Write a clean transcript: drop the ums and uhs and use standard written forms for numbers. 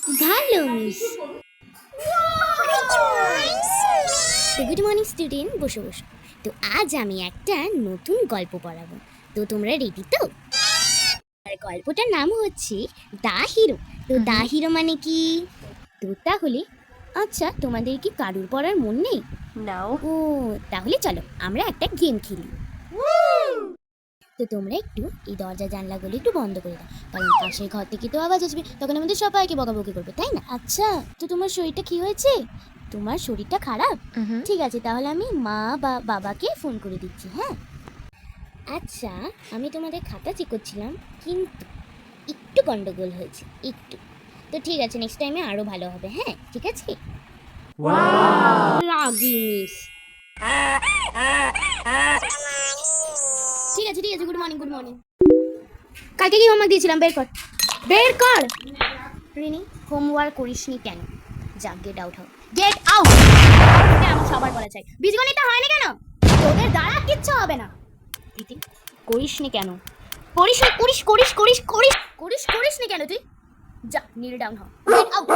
ভালো মিস। তো good morning student, বসো বসো। তো আজ আমি একটা নতুন গল্প পড়াবো, তো তোমরা রেডি তো? আর গল্পটার নাম হচ্ছে দা হিরো। তো দা হিরো মানে কি? তো তাহলে আচ্ছা, তোমাদের কি কারুর পড়ার মন নেই? নাও। ও, তাহলে চলো আমরা একটা গেম খেলি। তো তোমরা একটু এই দরজা জানলাগুলো একটু বন্ধ করে দাও, কারণ পাশের ঘর থেকে তো আওয়াজ আসবে, তখন আমাদের সবাইকে বকাবকি করবে, তাই না? আচ্ছা, তো তোমার শরীরটা কি হয়েছে? তোমার শরীরটা খারাপ? ঠিক আছে, তাহলে আমি মা বা বাবাকে ফোন করে দিচ্ছি, হ্যাঁ? আচ্ছা, আমি তোমাদের খাতা চেক করছিলাম, কিন্তু একটু গন্ডগোল হয়েছে, একটু। তো ঠিক আছে, নেক্সট টাইমে আরো ভালো হবে, হ্যাঁ? ঠিক আছে। রাগি মিস। ঠিক আছে ঠিক আছে, গুড মর্নিং গুড মর্নিং। কালকে কি হোমওয়ার্ক দিয়েছিলাম? বের কর, বের কর। রিনি, হোমওয়ার্ক করিসনি কেন? যা, গেট আউট হও, গেট আউট। আমার সবার বলা চাই, বীজগণিতটা হয়নি কেন? তোদের দ্বারা কিচ্ছু হবে না। দিদি, করিসনি কেন? করিসনি, করিসনি কেন তুই? যা, নীল ডাউন হও, গেট আউট।